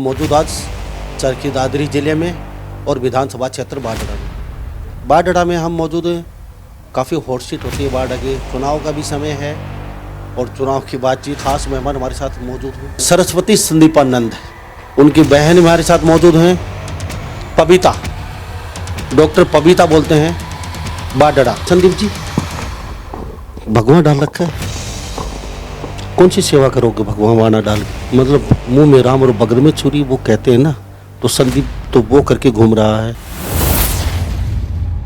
मौजूद आज चरखी दादरी जिले में और विधानसभा क्षेत्र बाडड़ा में। बाडड़ा में हम मौजूद हैं। काफ़ी हॉट सीट होती है बाडड़ा के, चुनाव का भी समय है और चुनाव की बातचीत। खास मेहमान हमारे साथ मौजूद हैं सरस्वती संदीपानंद, उनकी बहन हमारे साथ मौजूद हैं पबीता, डॉक्टर पबीता बोलते हैं बाडड़ा। संदीप जी, भगवान डाल रखा है, कौन सी सेवा करोगे भगवान वाना डाल के? मतलब मुंह में राम और बगल में छुरी, वो कहते हैं ना, तो संदीप तो वो करके घूम रहा है।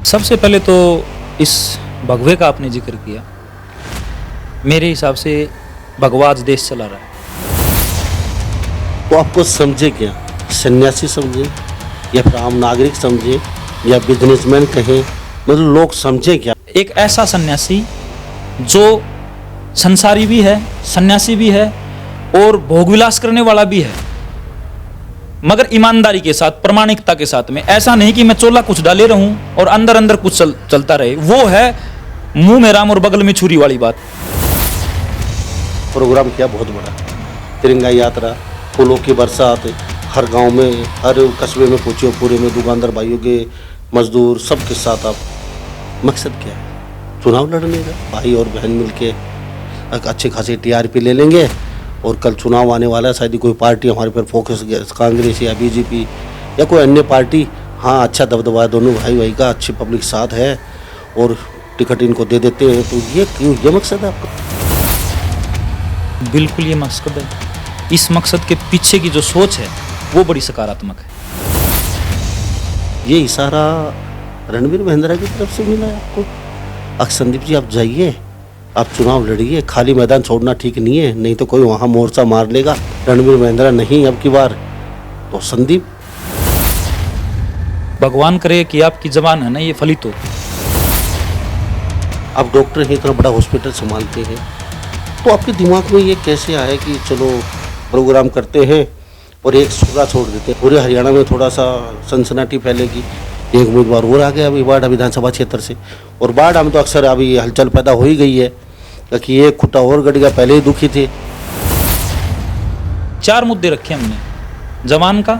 सबसे पहले तो इस भगवे का आपने जिक्र किया, मेरे हिसाब से भगवा आज देश चला रहा है। तो आपको समझे क्या, सन्यासी समझे या फिर आम नागरिक समझे या बिजनेसमैन कहें, मतलब लोग समझे क्या? एक ऐसा सन्यासी जो संसारी भी है, सन्यासी भी है और भोगविलास करने वाला भी है, मगर ईमानदारी के साथ, प्रामाणिकता के साथ में। ऐसा नहीं कि मैं चोला कुछ डाले रहूं और अंदर अंदर कुछ चलता रहे। वो है मुंह में राम और बगल में छुरी वाली बात। प्रोग्राम किया बहुत बड़ा, तिरंगा यात्रा, फूलों की बरसात, हर गांव में, हर कस्बे में पूछिए, पूरे में दुकानदार भाइयों के, मजदूर, सबके साथ आप। मकसद क्या है? चुनाव लड़ने का। भाई और बहन मिलके अच्छे खासी टीआरपी ले लेंगे और कल चुनाव आने वाला है, शायद ही कोई पार्टी हमारे पर फोकस, कांग्रेस या बीजेपी या कोई अन्य पार्टी, हाँ अच्छा दबदबा है दोनों भाई का, अच्छी पब्लिक साथ है और टिकट इनको दे देते हैं। तो ये क्यों, ये मकसद है आपका? बिल्कुल ये मकसद है। इस मकसद के पीछे की जो सोच है वो बड़ी सकारात्मक है। ये इशारा रणवीर महेंद्रा की तरफ से मिला है आपको? संदीप जी आप जाइए, आप चुनाव लड़िए, खाली मैदान छोड़ना ठीक नहीं है, नहीं तो कोई वहाँ मोर्चा मार लेगा। रणवीर महेंद्रा नहीं अब की बार तो संदीप। भगवान करे कि आपकी जबान है ना ये फलित हो। आप डॉक्टर हैं, इतना बड़ा हॉस्पिटल संभालते हैं, तो आपके दिमाग में ये कैसे आया कि चलो प्रोग्राम करते हैं और एक सूरा छोड़ देते हैं? पूरे हरियाणा में थोड़ा सा सनसनाटी फैलेगी। एक उम्मीदवार और आ गया अभी बाढ़ विधानसभा क्षेत्र से, और बाढ़ में तो अक्सर अभी हलचल पैदा हो ही गई है कि एक खुट्टा और गड़ गया, पहले ही दुखी थे। 4 मुद्दे रखे हमने, जवान का,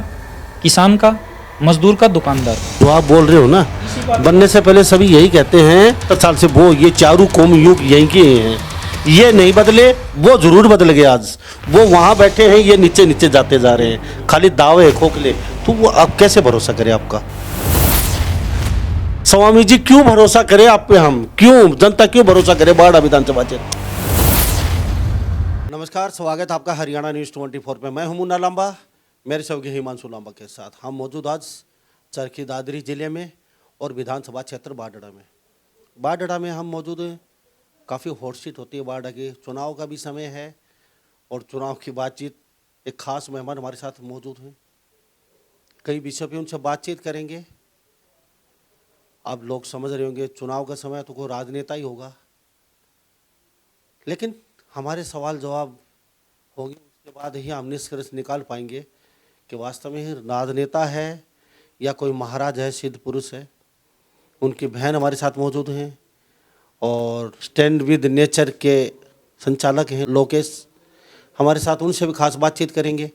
किसान का, मजदूर का, दुकानदार। जो आप बोल रहे हो ना, बनने से पहले सभी यही कहते हैं 10 साल से, वो ये चारों कौम युग यहीं के हैं, ये नहीं बदले, वो जरूर बदल गए। आज वो वहां बैठे हैं, ये नीचे नीचे जाते जा रहे हैं, खाली दावे खोखले। तो वो आप कैसे भरोसा करें आपका? स्वामी जी क्यों भरोसा करे आप पे? हम क्यों, जनता क्यों भरोसा करे बाढ़ विधानसभा क्षेत्र? नमस्कार, स्वागत है आपका हरियाणा न्यूज़ 24 पे। मैं हूं मुन्ना लांबा, मेरे सहयोगी हिमांशु लांबा के साथ। हम मौजूद आज चरखी दादरी जिले में और विधानसभा क्षेत्र बाडड़ा में। बाडड़ा में हम मौजूद हैं। काफ़ी हॉट सीट होती है बाडड़ा की, चुनाव का भी समय है और चुनाव की बातचीत। एक खास मेहमान हमारे साथ मौजूद हैं, कई विषयों पर उनसे बातचीत करेंगे। आप लोग समझ रहे होंगे चुनाव का समय तो कोई राजनेता ही होगा, लेकिन हमारे सवाल जवाब होंगे, उसके बाद ही हम निष्कर्ष निकाल पाएंगे कि वास्तव में राजनेता है या कोई महाराज है, सिद्ध पुरुष है। उनकी बहन हमारे साथ मौजूद हैं और स्टैंड विद नेचर के संचालक हैं लोकेश, हमारे साथ, उनसे भी खास बातचीत करेंगे।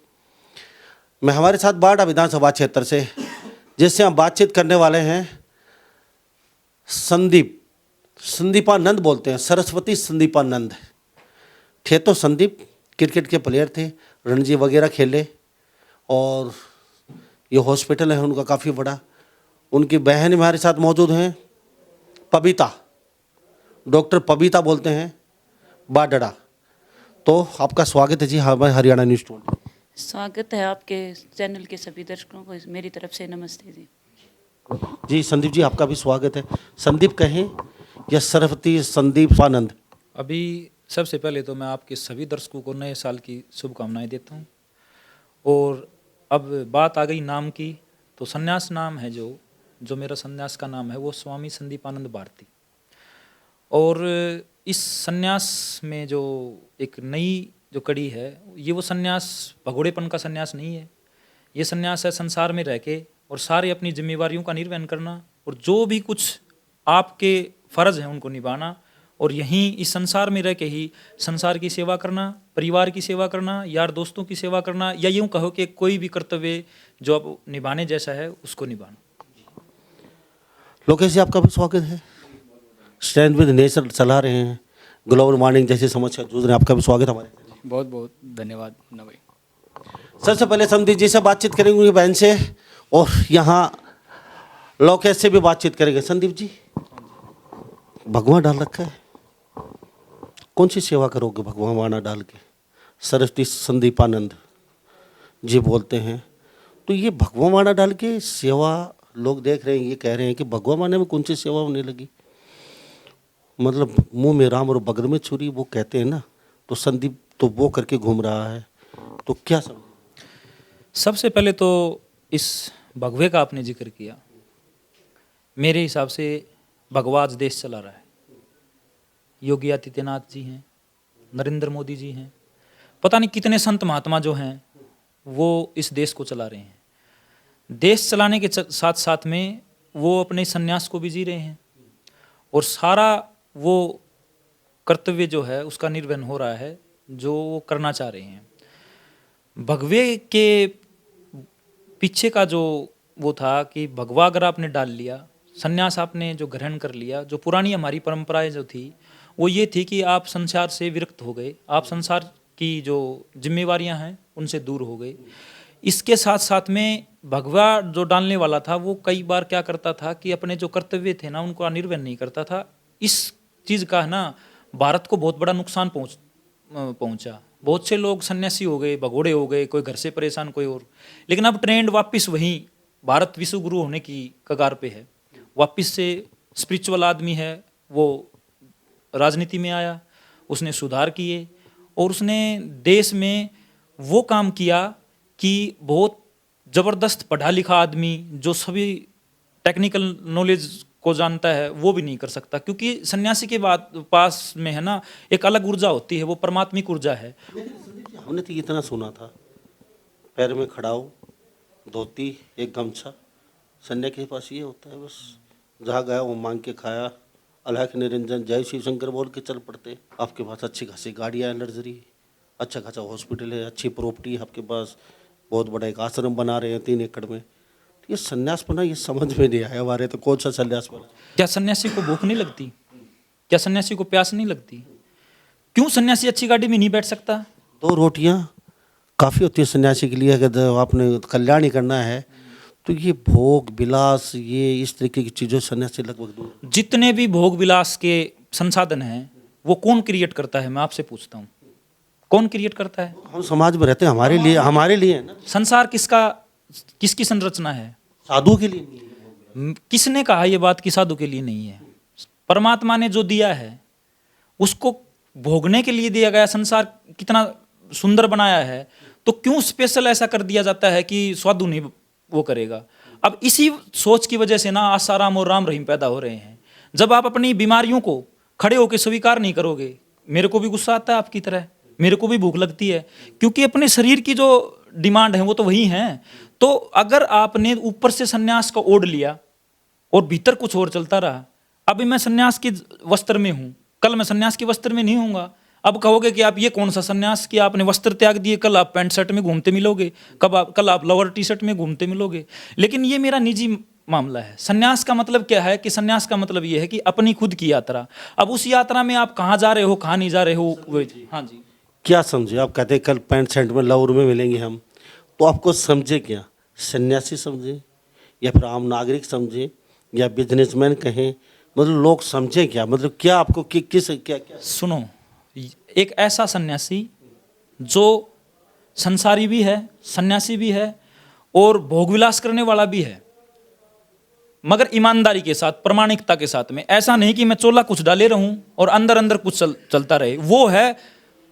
मैं हमारे साथ बाडा विधानसभा क्षेत्र से जिससे हम बातचीत करने वाले हैं संदीपानंद बोलते हैं, सरस्वती संदीपानंद थे। तो संदीप क्रिकेट के प्लेयर थे, रणजी वगैरह खेले और ये हॉस्पिटल है उनका काफ़ी बड़ा। उनकी बहन हमारे साथ मौजूद हैं पबीता, डॉक्टर पबीता बोलते हैं बाडड़ा। तो आपका स्वागत है जी हमारे हरियाणा न्यूज़ 24। स्वागत है आपके चैनल के सभी दर्शकों को मेरी तरफ से नमस्ते जी। जी संदीप जी, आपका भी स्वागत है। संदीप कहें या सरस्वती संदीपानंद? अभी सबसे पहले तो मैं आपके सभी दर्शकों को नए साल की शुभकामनाएं देता हूं। और अब बात आ गई नाम की, तो सन्यास नाम है जो मेरा सन्यास का नाम है वो स्वामी संदीपानंद भारती। और इस सन्यास में जो एक नई जो कड़ी है, ये वो सन्यास भगोड़ेपन का सन्यास नहीं है। ये सन्यास है संसार में रह के और सारे अपनी जिम्मेवारियों का निर्वहन करना और जो भी कुछ आपके फ़र्ज़ हैं उनको निभाना और यहीं इस संसार में रह के ही संसार की सेवा करना, परिवार की सेवा करना, यार दोस्तों की सेवा करना, या यूँ कहो कि कोई भी कर्तव्य जो अब निभाने जैसा है उसको निभाना। लोकेश जी, आपका भी स्वागत है। स्टैंड विद नेचर चला रहे हैं, ग्लोबल वार्मिंग जैसी समस्या जूझ रहे हैं, आपका भी स्वागत हमारे। बहुत बहुत धन्यवाद ना भाई। सबसे पहले संदीप जी से बातचीत करेंगे, उनकी बहन से, और यहाँ लोकेश से भी बातचीत करेंगे। संदीप जी, भगवान डाल रखा है, कौन सी सेवा करोगे भगवान वाना डाल के? सरस्वती संदीपानंद जी बोलते हैं, तो ये भगवान वाना डाल के सेवा लोग देख रहे हैं, ये कह रहे हैं कि भगवान वाने में कौन सी सेवा होने लगी? मतलब मुंह में राम और बगल में छुरी, वो कहते हैं ना, तो संदीप तो वो करके घूम रहा है, तो क्या समझ? सबसे पहले तो इस भगवे का आपने जिक्र किया, मेरे हिसाब से भगवा आज देश चला रहा है। योगी आदित्यनाथ जी हैं, नरेंद्र मोदी जी हैं, पता नहीं कितने संत महात्मा जो हैं वो इस देश को चला रहे हैं। देश चलाने के साथ साथ में वो अपने संन्यास को भी जी रहे हैं, और सारा वो कर्तव्य जो है उसका निर्वहन हो रहा है जो वो करना चाह रहे हैं। भगवे के पीछे का जो वो था कि भगवा अगर आपने डाल लिया, संन्यास आपने जो ग्रहण कर लिया, जो पुरानी हमारी परंपराएं जो थी वो ये थी कि आप संसार से विरक्त हो गए, आप संसार की जो जिम्मेवारियां हैं उनसे दूर हो गए। इसके साथ साथ में भगवा जो डालने वाला था वो कई बार क्या करता था कि अपने जो कर्तव्य थे ना उनको निर्वहन नहीं करता था। इस चीज़ का है ना भारत को बहुत बड़ा नुकसान पहुंचा। बहुत से लोग सन्यासी हो गए, भगोड़े हो गए, कोई घर से परेशान, कोई और। लेकिन अब ट्रेंड वापस वहीं भारत विश्व गुरु होने की कगार पे है, वापस से स्पिरिचुअल आदमी है वो राजनीति में आया, उसने सुधार किए और उसने देश में वो काम किया कि बहुत ज़बरदस्त पढ़ा लिखा आदमी जो सभी टेक्निकल नॉलेज को जानता है वो भी नहीं कर सकता, क्योंकि सन्यासी के बाद पास में है ना एक अलग ऊर्जा होती है, वो परमात्मिक ऊर्जा है। हमने तो इतना सुना था, पैर में खड़ाओ, धोती, एक गमछा, सन्यासी के पास ये होता है, बस जहाँ गया वो मांग के खाया, अल्लाह के निरंजन जय शिव शंकर बोल के चल पड़ते। आपके पास अच्छी खासी गाड़ियाँ हैं, लग्जरी, अच्छा खासा हॉस्पिटल है, अच्छी प्रॉपर्टी है आपके पास, बहुत बड़ा एक आश्रम बना रहे हैं 3 एकड़ में। तो ये सन्यास बना, ये समझ में नहीं आया हमारे, तो कौन सा सन्यास बना? क्या सन्यासी को भूख नहीं लगती? क्या सन्यासी को प्यास नहीं लगती? क्यों सन्यासी अच्छी गाड़ी में नहीं बैठ सकता? 2 रोटियां काफ़ी होती है सन्यासी के लिए। अगर आपने कल्याण ही करना है तो ये भोग विलास, ये इस तरीके की चीज़ों सन्यासी लगभग दूर। जितने भी भोग विलास के संसाधन हैं वो कौन क्रिएट करता है? मैं आपसे पूछता हूँ, कौन क्रिएट करता है? हम समाज में रहते हैं, हमारे लिए है ना। संसार किसकी संरचना है? साधु के लिए नहीं है। किसने कहा ये बात कि साधु के लिए नहीं है? परमात्मा ने जो दिया है उसको भोगने के लिए दिया गया। संसार कितना सुंदर बनाया है, तो क्यों स्पेशल ऐसा कर दिया जाता है कि साधु नहीं वो करेगा? अब इसी सोच की वजह से ना आसाराम और राम रहीम पैदा हो रहे हैं। जब आप अपनी बीमारियों को खड़े होकर स्वीकार नहीं करोगे, मेरे को भी गुस्सा आता है आपकी तरह, मेरे को भी भूख लगती है, क्योंकि अपने शरीर की जो डिमांड है वो तो वही है। तो अगर आपने ऊपर से सन्यास का ओढ़ लिया और भीतर कुछ और चलता रहा, अभी मैं सन्यास के वस्त्र में हूँ, कल मैं सन्यास के वस्त्र में नहीं हूँगा। अब कहोगे कि आप ये कौन सा सन्यास कि आपने वस्त्र त्याग दिए, कल आप पैंट शर्ट में घूमते मिलोगे, कल आप लोअर टी शर्ट में घूमते मिलोगे। लेकिन ये मेरा निजी मामला है। सन्यास का मतलब क्या है कि सन्यास का मतलब ये है कि अपनी खुद की यात्रा। अब उस यात्रा में आप कहाँ जा रहे हो, कहाँ नहीं जा रहे हो, हाँ जी। क्या समझे आप? कहते हैं कल पैंट शर्ट में लाहौर में मिलेंगे हम, तो आपको समझे क्या? सन्यासी समझे या फिर आम नागरिक समझे या बिजनेसमैन कहें, मतलब लोग समझे क्या? मतलब क्या आपको किस क्या? सुनो, एक ऐसा सन्यासी जो संसारी भी है, सन्यासी भी है और भोगविलास करने वाला भी है, मगर ईमानदारी के साथ, प्रामाणिकता के साथ में। ऐसा नहीं कि मैं चोला कुछ डाले रहूं और अंदर अंदर कुछ चलता रहे। वो है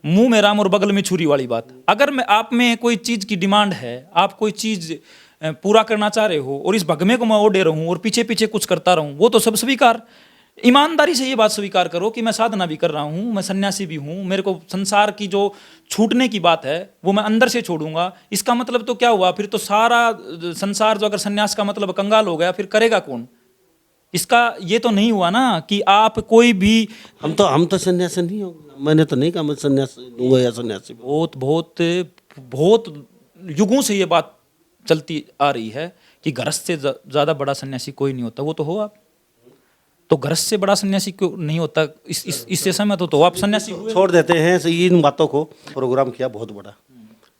मुंह में राम और बगल में छुरी वाली बात। अगर मैं आप में कोई चीज की डिमांड है, आप कोई चीज पूरा करना चाह रहे हो और इस भगमे को मैं ओढ़े रहूं और पीछे पीछे कुछ करता रहूं, वो तो सब स्वीकार। ईमानदारी से ये बात स्वीकार करो कि मैं साधना भी कर रहा हूँ, मैं सन्यासी भी हूँ, मेरे को संसार की जो छूटने की बात है वो मैं अंदर से छोड़ूंगा। इसका मतलब तो क्या हुआ? फिर तो सारा संसार जो, अगर सन्यास का मतलब कंगाल हो गया, फिर करेगा कौन? इसका ये तो नहीं हुआ ना कि आप कोई भी हम तो सन्यासी नहीं होंगे, मैंने तो नहीं कहा मैं सन्यासी दूंगा या सन्यासी बनूंगा। बहुत बहुत बहुत युगों से ये बात चलती आ रही है कि गृहस्थ से ज्यादा बड़ा सन्यासी कोई नहीं होता। वो तो हो आप, तो गृहस्थ से बड़ा सन्यासी क्यों नहीं होता? इससे सहमत हो तो आप सन्यासी हुए। छोड़ देते हैं इन बातों को। प्रोग्राम किया बहुत बड़ा,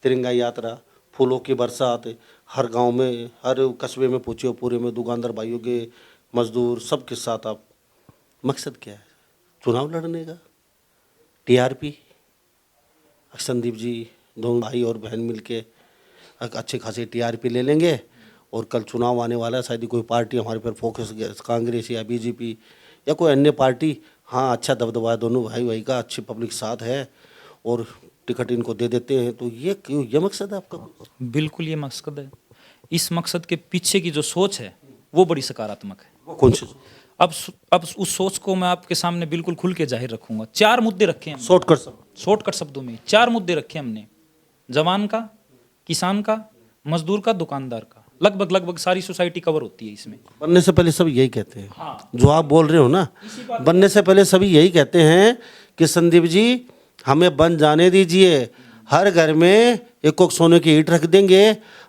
तिरंगा यात्रा, फूलों की बरसात, हर गांव में हर कस्बे में पूछियो, पूरे में दुकानदार भाइयों के, मजदूर सबके साथ आप। मकसद क्या है? चुनाव लड़ने का, टीआरपी। संदीप जी दोनों भाई और बहन मिलके अच्छे खासे टीआरपी ले लेंगे और कल चुनाव आने वाला है, शायद कोई पार्टी हमारे पर फोकस, कांग्रेस या बीजेपी या कोई अन्य पार्टी, हाँ अच्छा दबदबा है दोनों भाई भाई का, अच्छी पब्लिक साथ है और टिकट इनको दे देते हैं। तो ये मकसद है आपका? बिल्कुल ये मकसद है। इस मकसद के पीछे की जो सोच है वो बड़ी सकारात्मक है। वो कौन सी? अब उस सोच को मैं आपके सामने बिल्कुल खुल के जाहिर रखूंगा। 4 मुद्दे रखे हैं, शॉर्टकट शब्दों में 4 मुद्दे रखे हमने। जवान का, किसान का, मजदूर का, दुकानदार का, लगभग सारी सोसाइटी कवर होती है इसमें। बनने से पहले सब यही कहते हैं। हाँ। जो आप बोल रहे हो ना, बनने से पहले सभी यही कहते हैं कि संदीप जी हमें बन जाने दीजिए, हर घर में एक सोने की ईंट रख देंगे,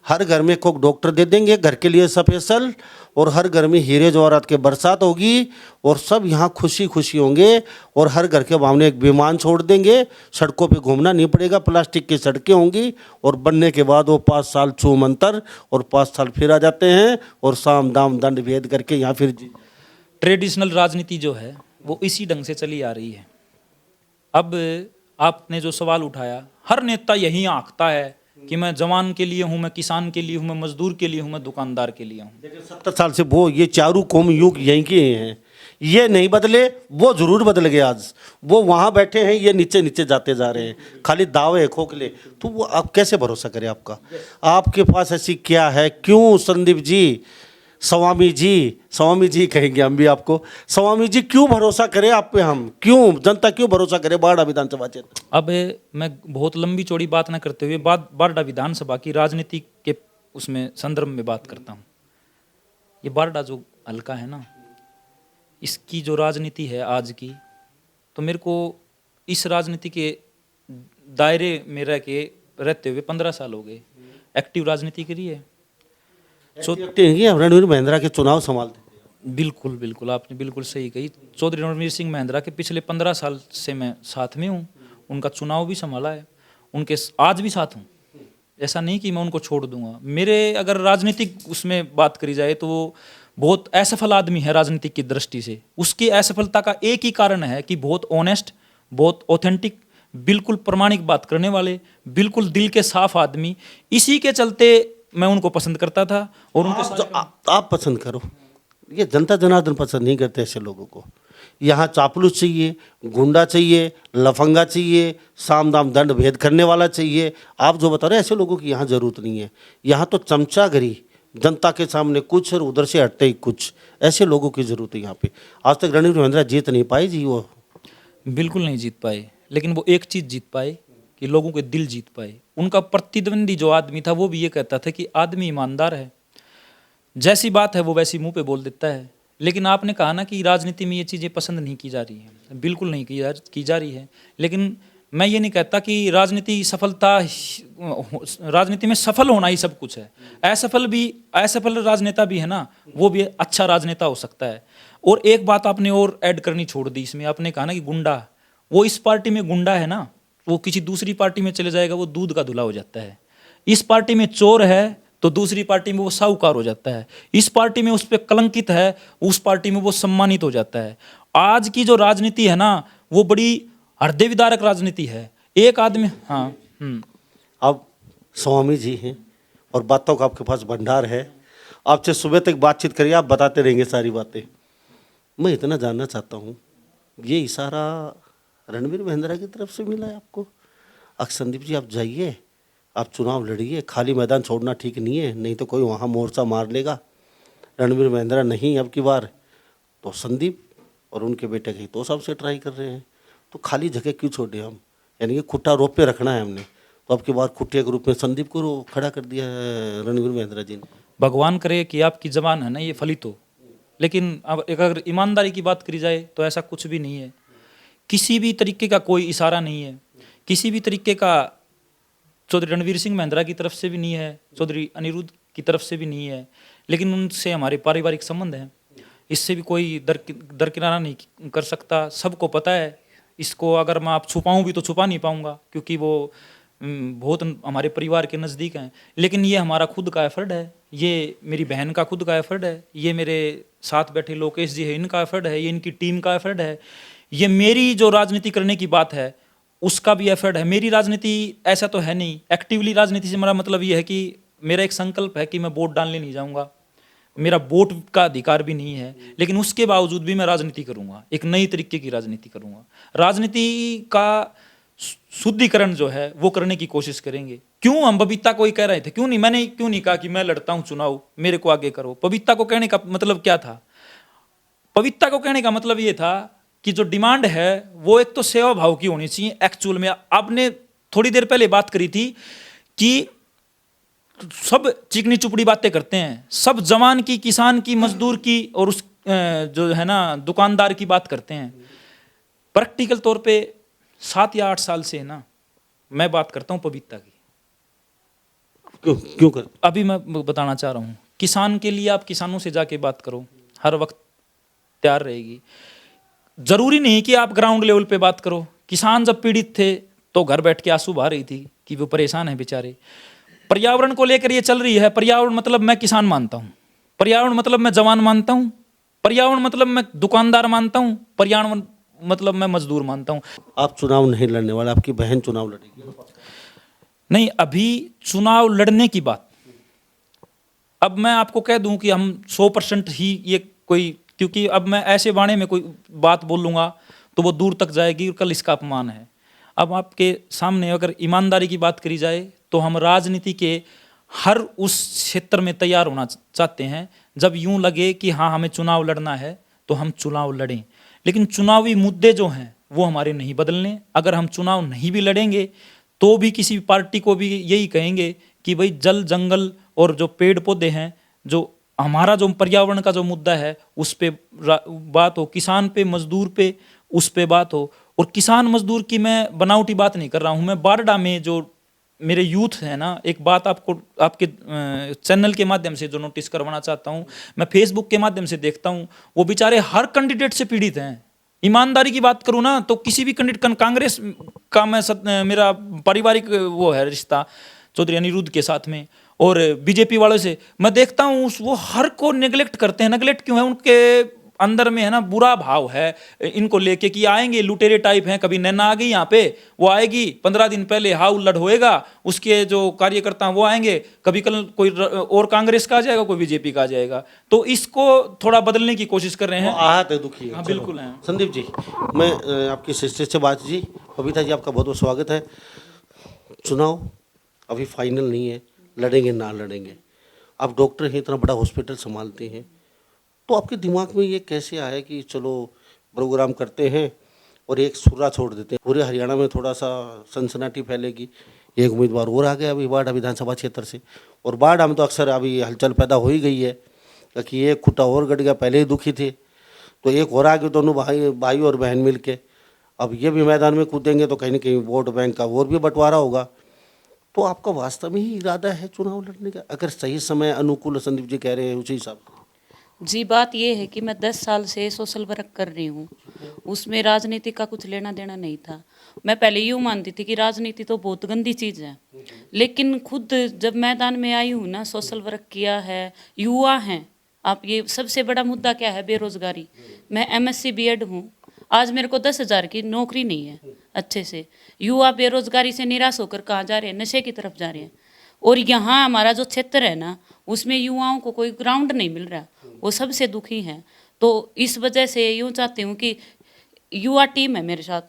हर घर में एक डॉक्टर दे देंगे घर के लिए स्पेशल, और हर घर में हीरे जवाहरात के बरसात होगी और सब यहाँ खुशी खुशी होंगे, और हर घर के सामने एक विमान छोड़ देंगे, सड़कों पे घूमना नहीं पड़ेगा, प्लास्टिक की सड़कें होंगी। और बनने के बाद वो 5 साल छू मंतर और 5 साल फिर आ जाते हैं और साम दाम दंड भेद करके यहाँ फिर ट्रेडिशनल राजनीति जो है वो इसी ढंग से चली आ रही है। अब आपने जो सवाल उठाया, हर नेता यही आंकता है कि मैं जवान के लिए हूं, मैं किसान के लिए हूं, मैं मजदूर के लिए हूं, मैं दुकानदार के लिए हूं। लेकिन 70 साल से वो ये चारों कौम युग यहीं के हैं, ये नहीं बदले। वो जरूर बदल गए, आज वो वहाँ बैठे हैं, ये नीचे नीचे जाते जा रहे हैं, खाली दावे खोखले। तो वो आप कैसे भरोसा करें? आपके पास ऐसी क्या है? क्यों संदीप जी, स्वामी जी कहेंगे हम भी आपको, स्वामी जी क्यों भरोसा करें आप पे? हम क्यों, जनता क्यों भरोसा करे बाड़ा विधानसभा क्षेत्र? अब मैं बहुत लंबी चौड़ी बात न करते हुए बारडा विधानसभा की राजनीति के उसमें संदर्भ में बात करता हूँ। ये बारडा जो हल्का है ना, इसकी जो राजनीति है आज की, तो मेरे को इस राजनीति के दायरे में रहते हुए 15 साल हो गए। एक्टिव राजनीति करी है। रणवीर महिंद्रा के चुनाव संभालते? बिल्कुल आपने बिल्कुल सही कही। चौधरी रणवीर सिंह महिंद्रा के पिछले 15 साल से मैं साथ में हूँ, उनका चुनाव भी संभाला है, उनके आज भी साथ हूँ। ऐसा नहीं कि मैं उनको छोड़ दूंगा। मेरे अगर राजनीतिक उसमें बात करी जाए तो वो बहुत असफल आदमी है राजनीतिक की दृष्टि से। उसकी असफलता का एक ही कारण है कि बहुत ऑनेस्ट, बहुत ऑथेंटिक, बिल्कुल प्रमाणिक बात करने वाले, बिल्कुल दिल के साफ आदमी। इसी के चलते मैं उनको पसंद करता था। और उनके आप पसंद करो, ये जनता जनार्दन पसंद नहीं करते ऐसे लोगों को। यहाँ चापलूस चाहिए, गुंडा चाहिए, लफंगा चाहिए, साम दाम दंड भेद करने वाला चाहिए। आप जो बता रहे हैं ऐसे लोगों की यहाँ जरूरत नहीं है। यहाँ तो चमचागिरी, जनता के सामने कुछ और उधर से हटते ही कुछ, ऐसे लोगों की जरूरत है यहाँ पे। आज तक रणवीर महिंद्रा जीत नहीं पाए जी, वो बिल्कुल नहीं जीत पाए, लेकिन वो एक चीज जीत पाए कि लोगों के दिल जीत पाए। उनका प्रतिद्वंदी जो आदमी था वो भी ये कहता था कि आदमी ईमानदार है, जैसी बात है वो वैसी मुंह पे बोल देता है। लेकिन आपने कहा ना कि राजनीति में ये चीज़ें पसंद नहीं की जा रही हैं, बिल्कुल नहीं की जा रही है। लेकिन मैं ये नहीं कहता कि राजनीति में सफल होना ही सब कुछ है। असफल राजनेता भी है ना, वो भी अच्छा राजनेता हो सकता है। और एक बात आपने और ऐड करनी छोड़ दी इसमें। आपने कहा ना कि गुंडा, वो इस पार्टी में गुंडा है ना, वो किसी दूसरी पार्टी में चले जाएगा वो दूध का धुला हो जाता है। इस पार्टी में चोर है तो दूसरी पार्टी में वो साहूकार हो जाता है। इस पार्टी में उस पर कलंकित है, उस पार्टी में वो सम्मानित हो जाता है। आज की जो राजनीति है ना, वो बड़ी हृदय विदारक राजनीति है। एक आदमी, हाँ अब स्वामी जी हैं और बातों का आपके पास भंडार है। आपसे सुबह तक बातचीत करिए, आप बताते रहेंगे सारी बातें। मैं इतना जानना चाहता हूँ, ये इशारा रणवीर महिंद्रा की तरफ से मिला है आपको? संदीप जी आप जाइए, आप चुनाव लड़िए, खाली मैदान छोड़ना ठीक नहीं है, नहीं तो कोई वहाँ मोर्चा मार लेगा। रणवीर महिंद्रा नहीं अब की बार तो संदीप और उनके बेटे के तो सबसे ट्राई कर रहे हैं, तो खाली जगह क्यों छोड़े हम? यानी कि खुट्टा रोप पे रखना है हमने, तो अब की बार खुट्टे के रूप में संदीप को खड़ा कर दिया है रणवीर महिंद्रा जी ने। भगवान करे कि आपकी जबान है ना ये फलित हो, लेकिन अब अगर ईमानदारी की बात करी जाए तो ऐसा कुछ भी नहीं है। किसी भी तरीके का कोई इशारा नहीं है, किसी भी तरीके का चौधरी रणवीर सिंह महिंद्रा की तरफ से भी नहीं है, चौधरी अनिरुद्ध की तरफ से भी नहीं है, लेकिन उनसे हमारे पारिवारिक संबंध हैं, इससे भी कोई दरकिनारा नहीं कर सकता। सबको पता है इसको, अगर मैं आप छुपाऊं भी तो छुपा नहीं पाऊंगा, क्योंकि वो बहुत हमारे परिवार के नज़दीक हैं। लेकिन ये हमारा खुद का एफर्ट है, ये मेरी बहन का खुद का एफर्ट है, ये मेरे साथ बैठे लोकेश जी है इनका एफर्ट है, ये इनकी टीम का एफर्ट है, ये मेरी जो राजनीति करने की बात है उसका भी एफर्ट है। मेरी राजनीति ऐसा तो है नहीं, एक्टिवली राजनीति से मेरा मतलब ये है कि मेरा एक संकल्प है कि मैं वोट डालने नहीं जाऊंगा, मेरा वोट का अधिकार भी नहीं है, लेकिन उसके बावजूद भी मैं राजनीति करूंगा, एक नई तरीके की राजनीति करूंगा। राजनीति का शुद्धिकरण जो है वो करने की कोशिश करेंगे। क्यों हम बबीता को ही कह रहे थे, क्यों नहीं, मैंने क्यों नहीं कहा कि मैं लड़ता हूं चुनाव, मेरे को आगे करो। बबीता को कहने का मतलब क्या था? बबीता को कहने का मतलब ये था कि जो डिमांड है वो एक तो सेवा भाव की होनी चाहिए। एक्चुअल में आपने थोड़ी देर पहले बात करी थी कि सब चिकनी चुपड़ी बातें करते हैं, सब जवान की, किसान की, मजदूर की और उस जो है ना दुकानदार की बात करते हैं। प्रैक्टिकल तौर पे 7 या 8 साल से है ना मैं बात करता हूँ बबीता की। क्यों कर? अभी मैं बताना चाह रहा हूँ, किसान के लिए आप किसानों से जाके बात करो, हर वक्त तैयार रहेगी। जरूरी नहीं कि आप ग्राउंड लेवल पे बात करो। किसान जब पीड़ित थे तो घर बैठ के आंसू बहा रही थी कि वो परेशान है बेचारे। पर्यावरण को लेकर ये चल रही है, पर्यावरण मतलब मैं किसान मानता हूँ, पर्यावरण मतलब मैं जवान मानता हूँ, पर्यावरण मतलब मैं दुकानदार मानता हूँ, पर्यावरण मतलब मैं मजदूर मानता हूँ। आप चुनाव नहीं लड़ने वाले, आपकी बहन चुनाव लड़ेगी? नहीं, अभी चुनाव लड़ने की बात, अब मैं आपको कह दूं कि हम 100% ही ये कोई, क्योंकि अब मैं ऐसे बाणे में कोई बात बोलूँगा तो वो दूर तक जाएगी और कल इसका अपमान है। अब आपके सामने अगर ईमानदारी की बात करी जाए तो हम राजनीति के हर उस क्षेत्र में तैयार होना चाहते हैं। जब यूं लगे कि हाँ हमें चुनाव लड़ना है तो हम चुनाव लड़ें, लेकिन चुनावी मुद्दे जो हैं वो हमारे नहीं बदलने। अगर हम चुनाव नहीं भी लड़ेंगे तो भी किसी पार्टी को भी यही कहेंगे कि भाई जल जंगल और जो पेड़ पौधे हैं, जो हमारा जो पर्यावरण का जो मुद्दा है उस पे बात हो, किसान पे, मजदूर पे, उस पे बात हो। और किसान मजदूर की मैं बनावटी बात नहीं कर रहा हूँ। मैं बारडा में जो मेरे यूथ है ना, एक बात आपको आपके चैनल के माध्यम से जो नोटिस करवाना चाहता हूँ, मैं फेसबुक के माध्यम से देखता हूँ, वो बेचारे हर कैंडिडेट से पीड़ित हैं। ईमानदारी की बात करूँ ना तो किसी भी कैंडिडेट, कांग्रेस का मैं मेरा पारिवारिक वो है रिश्ता चौधरी अनिरुद्ध के साथ में, और बीजेपी वालों से मैं देखता हूँ वो हर को नेगलेक्ट करते हैं। नेगलेक्ट क्यों है? उनके अंदर में है ना बुरा भाव है इनको लेके कि आएंगे लुटेरे टाइप हैं। कभी नैना आ गई यहाँ पे, वो आएगी 15 दिन पहले हाउ लड़ होएगा, उसके जो कार्यकर्ता हैं वो आएंगे, कभी कल कोई और कांग्रेस का आ जाएगा, कोई बीजेपी का आ जाएगा। तो इसको थोड़ा बदलने की कोशिश कर रहे हैं। आहत है, दुखी है। हाँ बिल्कुल है। संदीप जी, मैं आपकी सिस्टर से बात जी, बबीता जी आपका बहुत बहुत स्वागत है। चुनाव अभी फाइनल नहीं है, लड़ेंगे ना लड़ेंगे, आप डॉक्टर हैं, इतना बड़ा हॉस्पिटल संभालते हैं, तो आपके दिमाग में ये कैसे आया कि चलो प्रोग्राम करते हैं और एक सुर्रा छोड़ देते हैं? पूरे हरियाणा में थोड़ा सा सनसनाटी फैलेगी। एक उम्मीदवार और आ गया अभी बाढ़ विधानसभा क्षेत्र से, और बाढ़ में तो अक्सर अभी हलचल पैदा हो ही गई है कि एक खुटा और गड़ गया, पहले ही दुखी थे तो एक और आ गए, दोनों भाई और बहन मिल के अब ये भी मैदान में कूदेंगे तो कहीं ना कहीं वोट बैंक का और भी बंटवारा होगा। तो आपका वास्तव में ही इरादा है चुनाव लड़ने का? अगर सही समय अनुकूल, संदीप जी कह रहे हैं उसी हिसाब से। जी, बात ये है कि मैं 10 साल से सोशल वर्क कर रही हूँ, उसमें राजनीति का कुछ लेना देना नहीं था। मैं पहले यूँ मानती थी कि राजनीति तो बहुत गंदी चीज़ है, लेकिन खुद जब मैदान में आई हूँ ना, सोशल वर्क किया है, युवा हैं आप, ये सबसे बड़ा मुद्दा क्या है? बेरोजगारी। मैं MSc B.Ed हूँ, आज मेरे को 10,000 की नौकरी नहीं है अच्छे से। युवा बेरोजगारी से निराश होकर कहाँ जा रहे हैं? नशे की तरफ जा रहे हैं। और यहाँ हमारा जो क्षेत्र है ना, उसमें युवाओं को कोई ग्राउंड नहीं मिल रहा, वो सबसे दुखी हैं। तो इस वजह से यूँ चाहती हूँ कि युवा टीम है मेरे साथ,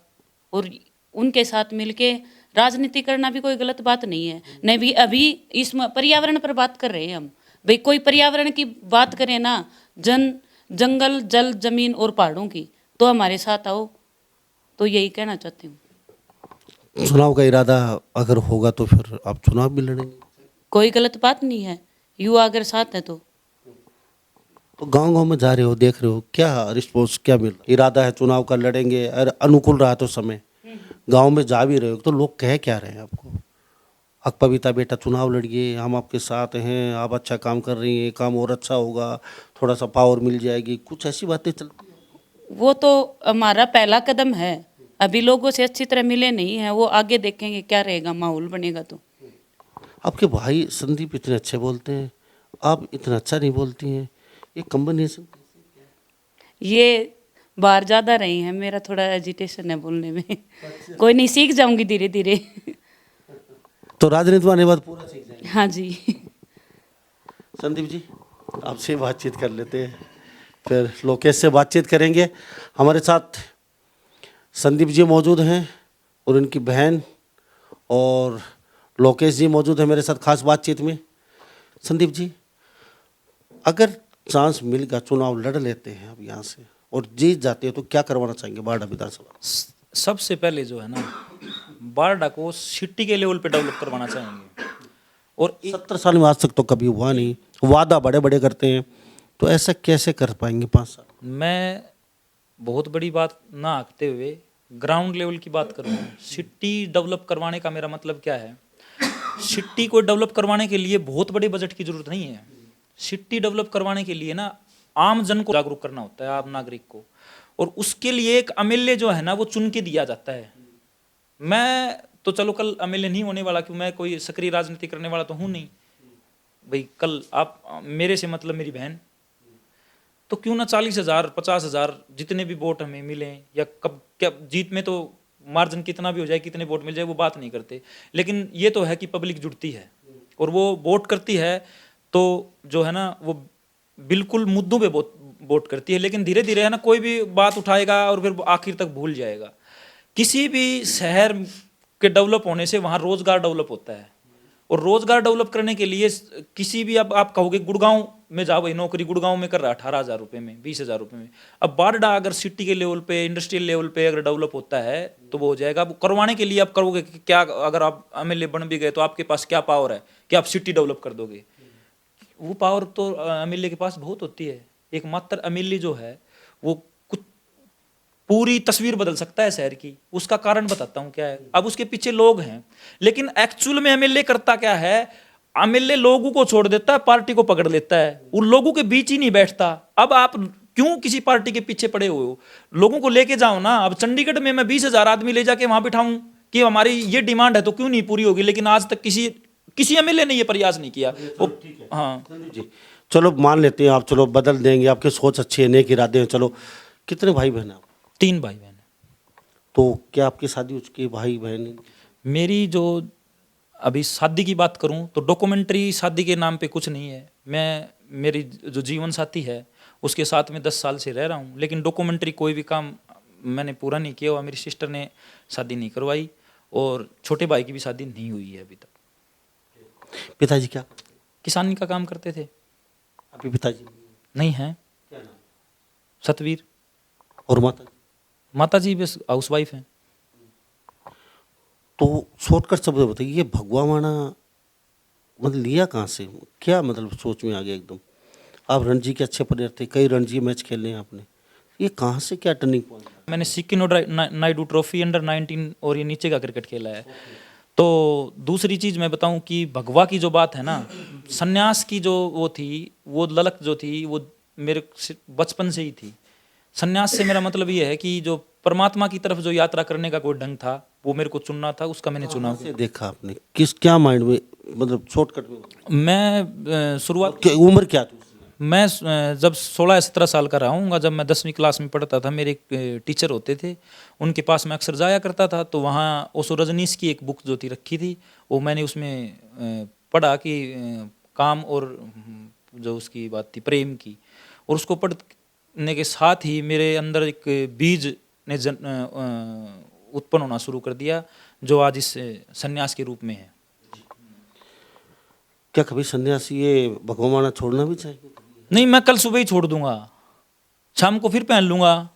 और उनके साथ मिलके राजनीति करना भी कोई गलत बात नहीं है। नहीं भी अभी इस पर्यावरण पर बात कर रहे हैं हम, भाई कोई पर्यावरण की बात करें ना, जंगल, जल, जमीन और पहाड़ों की, तो हमारे साथ आओ। तो यही कहना चाहती हूँ। चुनाव का इरादा अगर होगा तो फिर आप चुनाव भी लड़ेंगे? कोई गलत बात नहीं है, युवा अगर साथ है तो। तो गांव गांव में जा रहे हो, देख रहे हो, क्या रिस्पॉन्स क्या मिल रहा? इरादा है चुनाव का लड़ेंगे, अगर अनुकूल रहा तो समय, गांव में जा भी रहे हो तो लोग कह क्या रहे हैं आपको? अकपविता बेटा चुनाव लड़िए, हम आपके साथ हैं, आप अच्छा काम कर रही हैं, काम और अच्छा होगा, थोड़ा सा पावर मिल जाएगी, कुछ ऐसी बातें चलती हैं? वो तो हमारा पहला कदम है, अभी लोगों से अच्छी तरह मिले नहीं है, वो आगे देखेंगे क्या रहेगा, माहौल बनेगा तो। आपके भाई संदीप इतने अच्छे बोलते हैं, आप इतना अच्छा नहीं बोलती हैं, ये कॉम्बिनेशन? ये बाहर ज़्यादा रही हैं, मेरा थोड़ा एजिटेशन है बोलने में। कोई नहीं, सीख जाऊंगी धीरे धीरे। तो राजनीति में आने के बाद पूरा सीख जाएंगे। हाँ जी। संदीप जी, आपसे बातचीत कर लेते हैं, फिर लोकेश से बातचीत करेंगे। हमारे साथ संदीप जी मौजूद हैं और उनकी बहन, और लोकेश जी मौजूद हैं मेरे साथ खास बातचीत में। संदीप जी, अगर चांस मिल गया, चुनाव लड़ लेते हैं अब यहाँ से और जीत जाते हैं, तो क्या करवाना चाहेंगे बारडा विधानसभा? सबसे पहले जो है ना, बारडा को सिटी के लेवल पे डेवलप करवाना चाहेंगे। और 70 साल में आज तक तो कभी हुआ नहीं, वादा बड़े बड़े करते हैं, तो ऐसा कैसे कर पाएंगे 5 साल? मैं बहुत बड़ी बात ना आंकते हुए ग्राउंड लेवल की बात करूँ। सिटी डेवलप करवाने का मेरा मतलब क्या है? सिटी को डेवलप करवाने के लिए बहुत बड़े बजट की जरूरत नहीं है। सिटी डेवलप करवाने के लिए ना आम जन को जागरूक करना होता है, आम नागरिक को, और उसके लिए एक एमएलए जो है ना वो चुन के दिया जाता है। मैं तो चलो कल एमएलए नहीं होने वाला, क्यों, मैं कोई सक्रिय राजनीति करने वाला तो हूँ नहीं भाई। कल आप मेरे से मतलब मेरी बहन, तो क्यों ना 40,000 50,000 जितने भी वोट हमें मिले, या कब क्या जीत में तो मार्जिन कितना भी हो जाए, कितने वोट मिल जाए, वो बात नहीं करते, लेकिन ये तो है कि पब्लिक जुड़ती है और वो वोट करती है, तो जो है ना वो बिल्कुल मुद्दों पे वोट करती है। लेकिन धीरे धीरे है ना कोई भी बात उठाएगा और फिर आखिर तक भूल जाएगा। किसी भी शहर के डेवलप होने से वहाँ रोजगार डेवलप होता है, और रोजगार डेवलप करने के लिए किसी भी, अब आप कहोगे गुड़गांव में जाओ भाई, नौकरी गुड़गांव में कर रहा है 18,000 रुपये में, 20,000 रुपये में। अब बारडा अगर सिटी के लेवल पे, इंडस्ट्रियल लेवल पे अगर डेवलप होता है तो वो हो जाएगा। अब करवाने के लिए आप करोगे कि क्या, अगर आप एमएलए बन भी गए तो आपके पास क्या पावर है कि आप सिटी डेवलप कर दोगे? वो पावर तो एमएलए के पास बहुत होती है। एक मात्र एमएलए जो है वो कुछ पूरी तस्वीर बदल सकता है शहर की। उसका कारण बताता हूँ क्या है। अब उसके पीछे लोग हैं, लेकिन एक्चुअल में एमएलए करता क्या है? एमएलए लोगों को छोड़ देता है, पार्टी को पकड़ लेता है, उन लोगों के बीच ही नहीं बैठता। अब आप क्यों किसी पार्टी के पीछे पड़े हुए हो? लोगों को लेके जाओ ना। अब चंडीगढ़ में मैं 20,000 आदमी ले जाके वहां बिठाऊं कि हमारी ये डिमांड है, तो क्यों नहीं पूरी होगी? लेकिन आज तक किसी एमएलए ने ये प्रयास नहीं किया। हाँ जी, चलो मान लेते हैं आप, चलो बदल देंगे, आपकी सोच अच्छी है, नेक इरादे हैं, चलो। कितने भाई बहन हैं आप? 3 भाई बहन है। तो क्या आपकी शादी हो चुकी है? भाई बहन? मेरी जो अभी शादी की बात करूं तो डॉक्यूमेंट्री शादी के नाम पे कुछ नहीं है। मैं, मेरी जो जीवन साथी है उसके साथ में 10 साल से रह रहा हूं, लेकिन डॉक्यूमेंट्री कोई भी काम मैंने पूरा नहीं किया हुआ। मेरी सिस्टर ने शादी नहीं करवाई और छोटे भाई की भी शादी नहीं हुई है अभी तक। पिताजी क्या? किसानी का काम करते थे। आपके पिताजी नहीं है। क्या नाम? सतवीर। और माता? माता जी बस हाउस वाइफ हैं। तो शॉर्टकट शब्द बताइए, ये भगवा माना मतलब लिया कहाँ से? क्या मतलब सोच में आ गया एकदम? आप रणजी के अच्छे प्लेयर थे, कई रणजी मैच खेले हैं आपने, ये कहाँ से क्या टर्निंग पॉइंट? मैंने सिक्किनो नायडू ट्रॉफी अंडर-19 और ये नीचे का क्रिकेट खेला है। तो दूसरी चीज़ मैं बताऊं कि भगवा की जो बात है ना, सन्यास की जो वो थी, वो ललक जो थी, वो मेरे बचपन से ही थी। सन्यास से मेरा मतलब ये है कि जो परमात्मा की तरफ जो यात्रा करने का कोई ढंग था, वो मेरे को चुनना था, उसका मैंने चुना। से देखा आपने किस क्या माइंड में, मतलब शॉर्टकट में? मैं शुरुआत, उम्र क्या थी? मैं जब 16 या 17 साल का रहा हूँगा, जब मैं 10वीं क्लास में पढ़ता था, मेरे एक टीचर होते थे, उनके पास मैं अक्सर जाया करता था। तो वहाँ ओशो रजनीश की एक बुक जो थी रखी थी, वो मैंने उसमें पढ़ा कि काम और जो उसकी बात थी प्रेम की, और उसको पढ़ने के साथ ही मेरे अंदर एक बीज ने उत्पन्न होना शुरू कर दिया, जो आज इस सन्यास के रूप में है। क्या कभी सन्यासी ये भगवाना छोड़ना भी चाहिए? नहीं, मैं कल सुबह ही छोड़ दूंगा, शाम को फिर पहन लूंगा।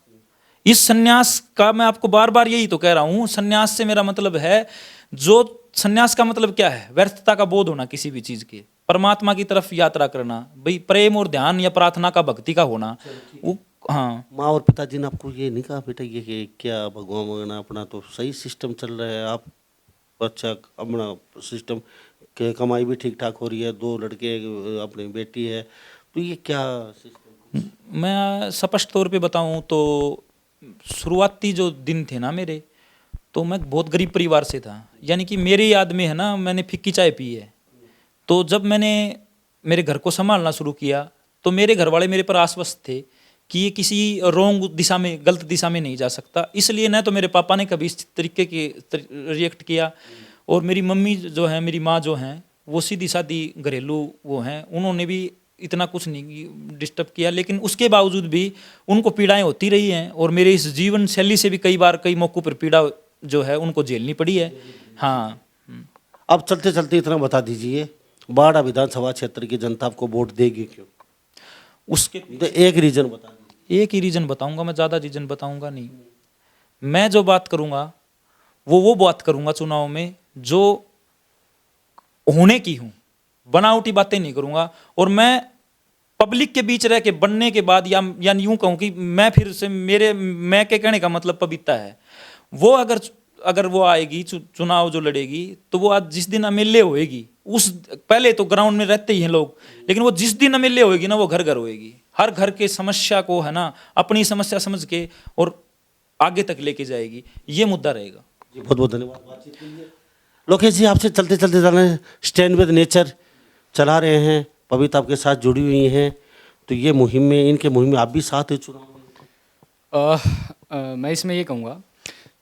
इस सन्यास का मैं आपको बार बार यही तो कह रहा हूँ, सन्यास से मेरा मतलब है, जो सन्यास का मतलब क्या है? व्यर्थता का बोध होना किसी भी चीज के। परमात्मा की तरफ यात्रा करना, भाई प्रेम और ध्यान या प्रार्थना का, भक्ति का होना वो। हाँ, माँ और पिताजी ने आपको ये नहीं कहा बेटा ये कि क्या भगवान वगैरह अपना तो सही सिस्टम चल रहा है, आप अच्छा अपना सिस्टम के कमाई भी ठीक ठाक हो रही है, 2 लड़के अपनी बेटी है, तो ये क्या सिस्टम? मैं स्पष्ट तौर पे बताऊं तो शुरुआती जो दिन थे ना मेरे, तो मैं बहुत गरीब परिवार से था, यानी कि मेरी याद में है ना, मैंने फिक्की चाय पी है। तो जब मैंने मेरे घर को संभालना शुरू किया तो मेरे घर वाले मेरे पर आश्वस्त थे कि ये किसी रॉन्ग दिशा में, गलत दिशा में नहीं जा सकता, इसलिए न तो मेरे पापा ने कभी इस तरीके के रिएक्ट किया, और मेरी मम्मी जो है, मेरी माँ जो हैं, वो सीधी सादी घरेलू वो हैं, उन्होंने भी इतना कुछ नहीं डिस्टर्ब किया, लेकिन उसके बावजूद भी उनको पीड़ाएं होती रही हैं, और मेरे इस जीवन शैली से भी कई बार कई मौक़ों पर पीड़ा जो है उनको झेलनी पड़ी है। हाँ। अब चलते चलते इतना बता दीजिए, बाड़ा विधानसभा क्षेत्र की जनता आपको वोट देगी क्यों? उसके तो एक रीजन बता दीजिए। एक ही रीजन बताऊंगा मैं, ज़्यादा रीजन बताऊंगा नहीं। मैं जो बात करूंगा वो बात करूंगा चुनाव में जो होने की हूं, बनावटी बातें नहीं करूंगा। और मैं पब्लिक के बीच रह के बनने के बाद, या यूं कहूं कि मैं फिर से मैं के कहने का मतलब पपीता है, वो अगर वो आएगी चुनाव जो लड़ेगी, तो वो आज जिस दिन एमएलए होएगी, उस पहले तो ग्राउंड में रहते ही हैं लोग, लेकिन वो जिस दिन एमएलए होएगी ना, वो घर घर होएगी, हर घर के समस्या को है ना अपनी समस्या समझ के और आगे तक लेके जाएगी, ये मुद्दा रहेगा। जी बहुत बहुत धन्यवाद बातचीत के लिए। लोकेश जी, आपसे चलते चलते जाना, स्टैंड विद नेचर चला रहे हैं, पवित्र आपके साथ जुड़ी हुई हैं, तो ये मुहिम में, इनके मुहिम में आप भी साथ हैं चुनाव में? मैं इसमें ये कहूँगा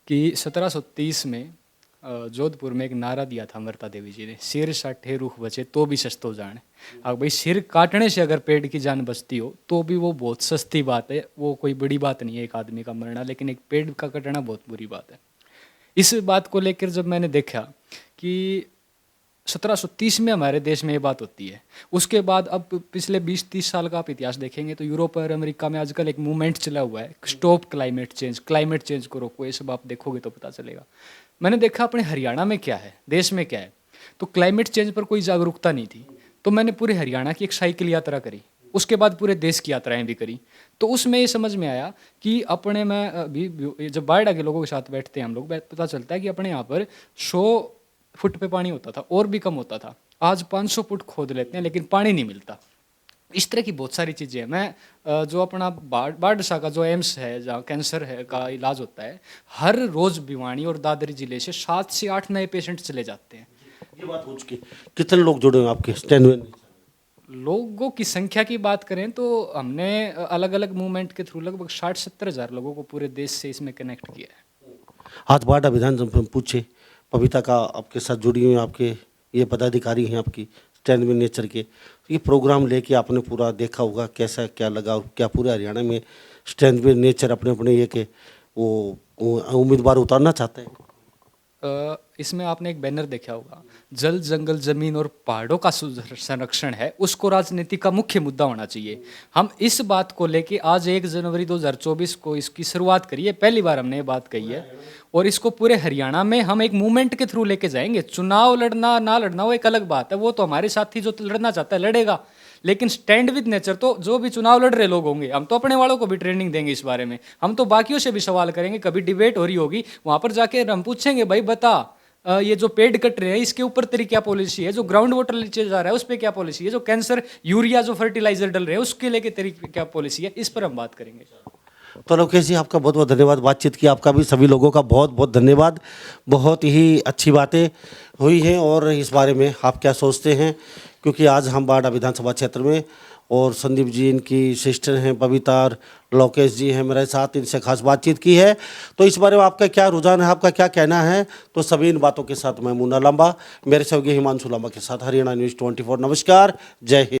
कि 1730 में जोधपुर में एक नारा दिया था अमृता देवी जी ने, सिर साठे रूख बचे तो भी सस्तो जाने। अब भाई सिर काटने से अगर पेड़ की जान बचती हो तो भी वो बहुत सस्ती बात है, वो कोई बड़ी बात नहीं है एक आदमी का मरना, लेकिन एक पेड़ का कटना बहुत बुरी बात है। इस बात को लेकर जब मैंने देखा कि 1730 में हमारे देश में ये बात होती है, उसके बाद अब पिछले 20-30 साल का आप इतिहास देखेंगे तो यूरोप और अमेरिका में आजकल एक मूवमेंट चला हुआ है, स्टॉप क्लाइमेट चेंज को रोको, ये सब आप देखोगे तो पता चलेगा। मैंने देखा अपने हरियाणा में क्या है, देश में क्या है, तो क्लाइमेट चेंज पर कोई जागरूकता नहीं थी, तो मैंने पूरे हरियाणा की एक साइकिल यात्रा करी, उसके बाद पूरे देश की यात्राएं भी करी, तो उसमें ये समझ में आया कि अपने में अभी जब बाढ़ के लोगों के साथ बैठते हैं हम लोग, पता चलता है कि अपने यहाँ पर 100 फुट पे पानी होता था और भी कम होता था, आज 500 फुट खोद लेते हैं लेकिन पानी नहीं मिलता। इस तरह की बहुत सारी चीज़ें हैं। मैं जो अपना बाढ़ का जो एम्स है जहाँ कैंसर है का इलाज होता है, हर रोज़ भिवानी और दादरी जिले से 7 से 8 नए पेशेंट चले जाते हैं। ये बात हो चुकी, कितने लोग जुड़े हैं आपके स्टैंड में? लोगों की संख्या की बात करें तो हमने अलग अलग मूवमेंट के थ्रू लगभग 60-70 हज़ार लोगों को पूरे देश से इसमें कनेक्ट किया है। आज बाड़ा विधानसभा में पूछे, पविता का आपके साथ जुड़ी हुई, आपके ये पदाधिकारी हैं आपकी स्टैंड विद नेचर के, ये प्रोग्राम लेके आपने पूरा देखा होगा, कैसा क्या लगा, और क्या पूरे हरियाणा में स्टैंड विद नेचर अपने अपने ये के वो उम्मीदवार उतारना चाहते हैं? इसमें आपने एक बैनर देखा होगा, जल जंगल जमीन और पहाड़ों का संरक्षण है, उसको राजनीति का मुख्य मुद्दा होना चाहिए। हम इस बात को लेके आज 1 जनवरी 2024 को इसकी शुरुआत करी है, पहली बार हमने ये बात कही है, और इसको पूरे हरियाणा में हम एक मूवमेंट के थ्रू लेके जाएंगे। चुनाव लड़ना ना लड़ना वो एक अलग बात है, वो तो हमारे साथी जो लड़ना चाहता है लड़ेगा, लेकिन स्टैंड विद नेचर तो जो भी चुनाव लड़ रहे लोग होंगे, हम तो अपने वालों को भी ट्रेनिंग देंगे इस बारे में, हम तो बाकियों से भी सवाल करेंगे, कभी डिबेट हो रही होगी वहाँ पर जाके हम पूछेंगे, भाई बता ये जो पेड़ कट रहे हैं इसके ऊपर तेरी क्या पॉलिसी है, जो ग्राउंड वाटर नीचे जा रहा है उस पर क्या पॉलिसी है, जो कैंसर यूरिया जो फर्टिलाइजर डल रहे हैं उसके लेके तेरी क्या पॉलिसी है, इस पर हम बात करेंगे। तो लोकेश जी, आपका बहुत बहुत धन्यवाद बातचीत की, आपका भी सभी लोगों का बहुत बहुत धन्यवाद। बहुत ही अच्छी बातें हुई हैं, और इस बारे में आप क्या सोचते हैं, क्योंकि आज हम बाड़ा विधानसभा क्षेत्र में, और संदीप जी इनकी सिस्टर हैं बबीता, और लोकेश जी हैं मेरे साथ, इनसे खास बातचीत की है। तो इस बारे में आपका क्या रुझान है, आपका क्या कहना है, तो सभी इन बातों के साथ मैं मुन्ना लांबा, मेरे सहयोगी हिमांशु लांबा के साथ हरियाणा न्यूज़ 24। नमस्कार, जय हिंद।